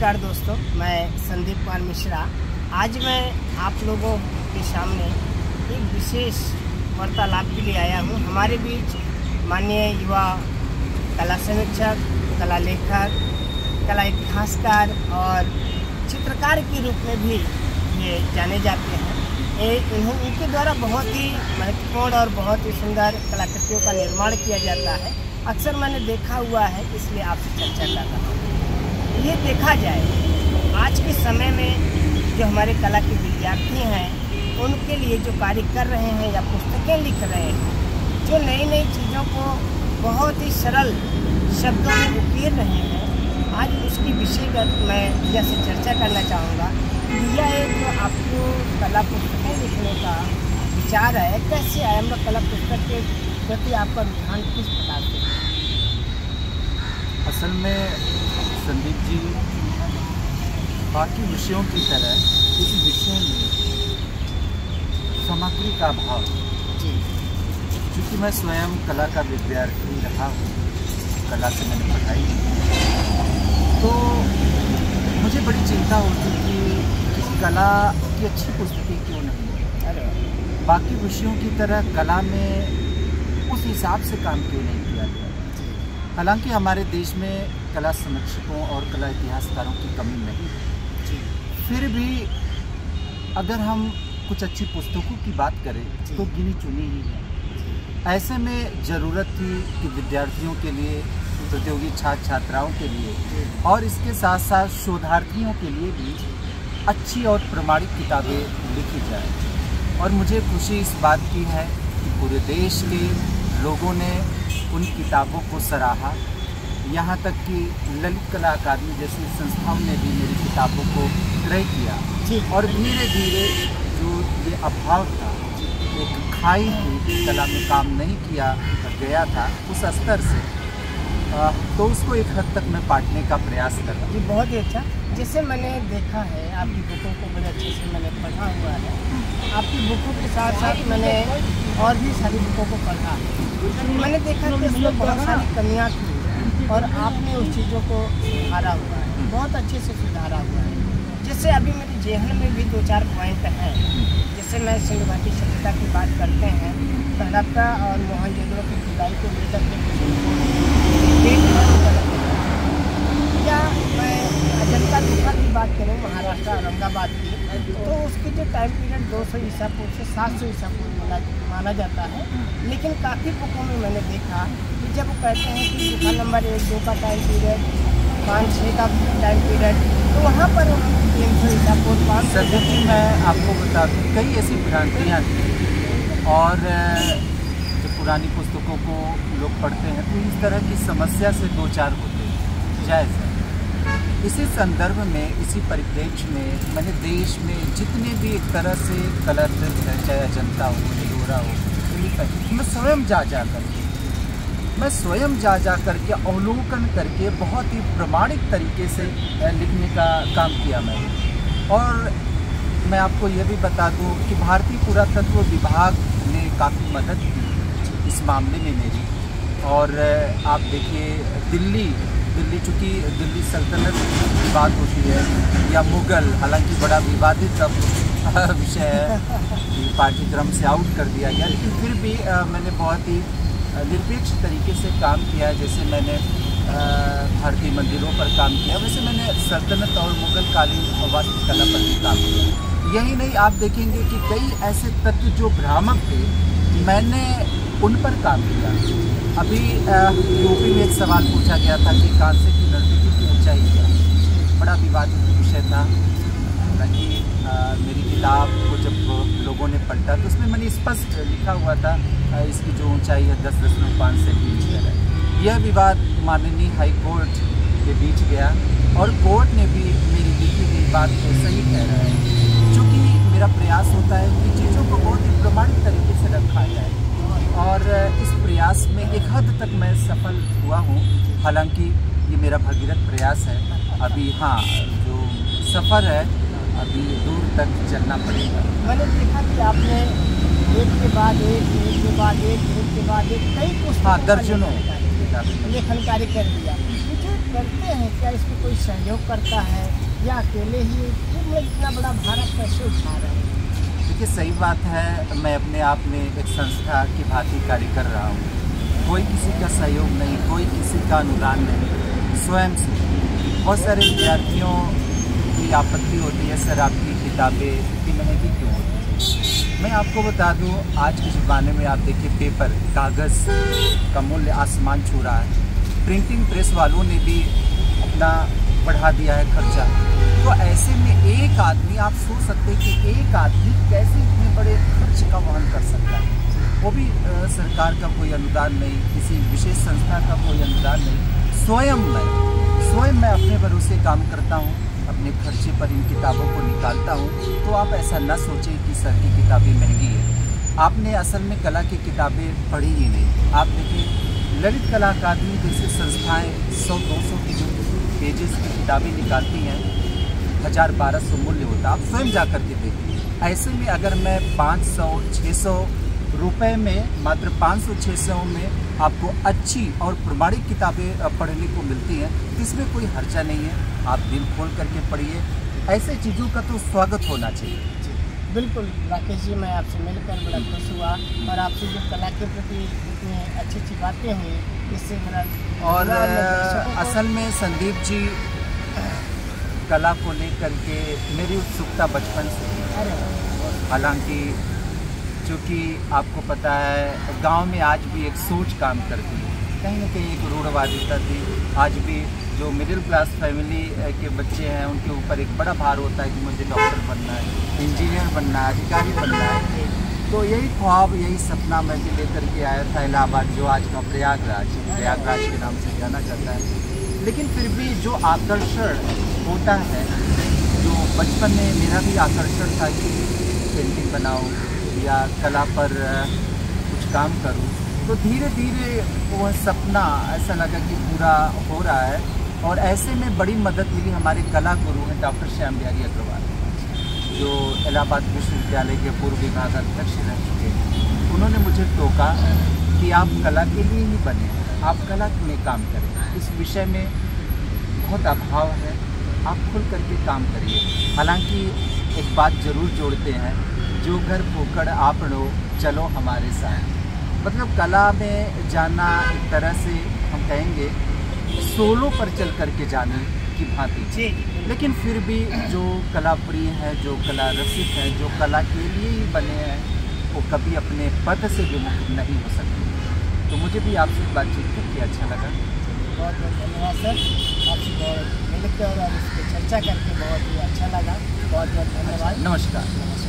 नमस्कार दोस्तों, मैं संदीप कुमार मिश्रा। आज मैं आप लोगों के सामने एक विशेष वार्तालाप के लिए आया हूँ। हमारे बीच माननीय युवा कला समीक्षक, कला लेखक, कला इतिहासकार और चित्रकार के रूप में भी ये जाने जाते हैं। इनके द्वारा बहुत ही महत्वपूर्ण और बहुत ही सुंदर कलाकृतियों का निर्माण किया जाता है। अक्सर मैंने देखा हुआ है, इसलिए आपसे चर्चा कर रहा हूँ। ये देखा जाए, आज के समय में जो हमारे कला के विद्यार्थी हैं, उनके लिए जो कार्य कर रहे हैं या पुस्तकें लिख रहे हैं, जो नई नई चीज़ों को बहुत ही सरल शब्दों में उकेर रहे हैं, आज उसकी विषयगत मैं भैया से चर्चा करना चाहूँगा। भैया, एक जो आपको कला पुस्तकें लिखने का विचार है, कैसे आया? मतलब कला पुस्तक के प्रति आपका रुझान किस प्रकार से? असल में संदीप जी, बाकी विषयों की तरह इस विषय में सामग्री का अभाव, क्योंकि मैं स्वयं कला का विद्यार्थी रहा हूँ, कला से मैंने पढ़ाई की, तो मुझे बड़ी चिंता होती कि कला की अच्छी पुस्तकें क्यों नहीं। अरे, बाकी विषयों की तरह कला में उस हिसाब से काम क्यों नहीं किया गया। हालांकि हमारे देश में कला समीक्षकों और कला इतिहासकारों की कमी नहीं है, फिर भी अगर हम कुछ अच्छी पुस्तकों की बात करें तो गिनी चुनी ही है। ऐसे में ज़रूरत थी कि विद्यार्थियों के लिए, प्रतियोगी छात्र छात्राओं के लिए और इसके साथ साथ शोधार्थियों के लिए भी अच्छी और प्रमाणिक किताबें लिखी जाए। और मुझे खुशी इस बात की है कि पूरे देश के लोगों ने उन किताबों को सराहा। यहाँ तक कि ललित कला अकादमी जैसी संस्थाओं ने भी मेरी किताबों को क्रय किया और धीरे धीरे जो ये अभाव था, एक खाई थी, कला में काम नहीं किया गया था, उस स्तर से तो उसको एक हद तक मैं पाटने का प्रयास कर रहा हूँ। ये बहुत ही अच्छा। जैसे मैंने देखा है, आपकी बुकों को बड़े अच्छे से मैंने पढ़ा हुआ है। आपकी बुकों के साथ साथ मैंने और भी सारी बुकों को पढ़ा। मैंने देखा कि उसमें बहुत सारी कमियाँ थी और आपने उस चीज़ों को सुधारा हुआ है, बहुत अच्छे से सुधारा हुआ है। जैसे अभी मेरे जेहन में भी 2-4 पॉइंट हैं। जैसे मैं सिंधु घाटी सभ्यता की बात करते हैं, हड़प्पा और मोहनजोदड़ो की खुदाई को लेकर के या मैं अजंता गुफा की बात करूँ, महाराष्ट्र औरंगाबाद की, तो उसकी जो टाइम पीरियड 200 ईसा पूर्व से 700 ईसा पूर्व माना जाता है। लेकिन काफ़ी बुकों में मैंने देखा कि जब वो कहते हैं कि गुफा नंबर 1-2 का टाइम पीरियड, 5-6 का टाइम पीरियड, तो वहाँ पर 300 ईसा पूर्व 500। सर, मैं आपको बता दूँ, कई ऐसी भ्रांतियाँ थी और जब पुरानी पुस्तकों को लोग पढ़ते हैं तो इस तरह की समस्या से 2-4 होते हैं, जायज़ है। इसी संदर्भ में, इसी परिप्रेक्ष्य में मैंने देश में जितने भी एक तरह से कलाकृत है, चाहे अजंता हो, एलोरा हो, मैं स्वयं जा करके अवलोकन करके बहुत ही प्रमाणिक तरीके से लिखने का काम किया मैंने। और मैं आपको यह भी बता दूं कि भारतीय पुरातत्व विभाग ने काफ़ी मदद की इस मामले में मेरी। और आप देखिए, दिल्ली चूँकि दिल्ली सल्तनत की बात होती है या मुग़ल, हालांकि बड़ा विवादित विषय है, पाठ्यक्रम से आउट कर दिया गया, लेकिन फिर भी मैंने बहुत ही निरपेक्ष तरीके से काम किया। जैसे मैंने भारतीय मंदिरों पर काम किया, वैसे मैंने सल्तनत और मुग़ल कालीन वास्तुकला पर भी काम किया। यही नहीं, आप देखेंगे कि कई ऐसे तत्व जो भ्रामक थे, मैंने उन पर काम किया। अभी यूपी में एक सवाल पूछा गया था कि कांसे की नर्तकी की ऊंचाई क्या, बड़ा विवादित विषय था। हालांकि मेरी किताब को जब लोगों ने पढ़ा तो उसमें मैंने स्पष्ट लिखा हुआ था इसकी जो ऊंचाई है 10.5 सेंटीमीटर है। यह विवाद माननीय हाई कोर्ट के बीच गया और कोर्ट ने भी मेरी लिखी गई बात को सही ठहराया है। चूँकि मेरा प्रयास होता है कि चीज़ों को बहुत ही प्रमाणिक तरीके से रखा जाए और इस प्रयास में एक हद तक मैं सफल हुआ हूँ। हालांकि ये मेरा भगीरथ प्रयास है। अभी हाँ, जो सफ़र है अभी दूर तक चलना पड़ेगा। मैंने देखा कि आपने एक के बाद एक कई पुस्तकों दर्जनों लेखन कार्य कर दिया। जो करते हैं क्या, इसमें कोई सहयोग करता है या अकेले ही इतना बड़ा भार कैसे उठा रहे हैं? देखिए, सही बात है, मैं अपने आप में एक संस्था की भांति कार्य कर रहा हूँ। कोई किसी का सहयोग नहीं, कोई किसी का अनुदान नहीं, स्वयं से। बहुत सारे विद्यार्थियों की आपत्ति होती है, सर आपकी किताबें इतनी महंगी क्यों होती है। मैं आपको बता दूं, आज के ज़माने में आप देखिए, पेपर कागज़ का मूल्य आसमान छू रहा है। प्रिंटिंग प्रेस वालों ने भी अपना बढ़ा दिया है खर्चा। तो ऐसे में एक आदमी, आप सोच सकते हैं कि एक आदमी कैसे इतने बड़े खर्च का वहन कर सकता है, वो भी सरकार का कोई अनुदान नहीं, किसी विशेष संस्था का कोई अनुदान नहीं। स्वयं मैं अपने भरोसे काम करता हूँ, अपने खर्चे पर इन किताबों को निकालता हूँ। तो आप ऐसा न सोचें कि सर की किताबें महंगी है। आपने असल में कला की किताबें पढ़ी ही नहीं। आप देखिए, ललित कला अकादमी जैसी संस्थाएं 100-200 की जो पेजेस की किताबें निकालती हैं, 1000-1200 मूल्य होता है। आप स्वयं जा कर के देखिए। ऐसे में अगर मैं 500-600 रुपए में, मात्र 500-600 में आपको अच्छी और प्रमाणिक किताबें पढ़ने को मिलती हैं, तो इसमें कोई हर्जा नहीं है। आप दिल खोल करके पढ़िए। ऐसे चीज़ों का तो स्वागत होना चाहिए। बिल्कुल राकेश जी, मैं आपसे मिलकर बड़ा खुश हुआ और आपसे जो कला के प्रति इतनी अच्छी बातें हुई, इससे मेरा और असल में संदीप जी, कला को लेकर के मेरी उत्सुकता बचपन से है। हालांकि चूँकि आपको पता है, गांव में आज भी एक सोच काम करती है, कहीं ना कहीं एक रूढ़वादिता थी। आज भी जो मिडिल क्लास फैमिली के बच्चे हैं, उनके ऊपर एक बड़ा भार होता है कि मुझे डॉक्टर बनना है, इंजीनियर बनना है, अधिकारी बनना है। तो यही ख्वाब, यही सपना मैं भी लेकर के आया था इलाहाबाद, जो आज का प्रयागराज के नाम से जाना जाता है। लेकिन फिर भी जो आकर्षण होता है, जो बचपन में मेरा भी आकर्षण था कि पेंटिंग बनाऊँ या कला पर कुछ काम करूं, तो धीरे धीरे वह सपना ऐसा लगा कि पूरा हो रहा है। और ऐसे में बड़ी मदद मिली, हमारे कला गुरु हैं डॉक्टर श्याम बिहारी अग्रवाल, जो इलाहाबाद विश्वविद्यालय के पूर्व विभाग अध्यक्ष रह चुके हैं। उन्होंने मुझे टोका कि आप कला के लिए ही बने, आप कला में काम करें, इस विषय में बहुत अभाव है, आप खुल करके काम करिए। हालांकि एक बात ज़रूर जोड़ते हैं, जो घर पोकड़ आपनो चलो हमारे साथ। मतलब कला में जाना एक तरह से हम कहेंगे सोलो पर चल करके जाने की भांति, लेकिन फिर भी जो कला प्रिय है, जो कला रसिक है, जो कला के लिए ही बने हैं, वो कभी अपने पद से विमुख नहीं हो सकते। तो मुझे भी आपसे बातचीत करके अच्छा लगा। बहुत बहुत धन्यवाद सर, आपसे बहुत मिलकर और इस पर चर्चा करके बहुत ही अच्छा लगा। बहुत बहुत धन्यवाद। नमस्कार।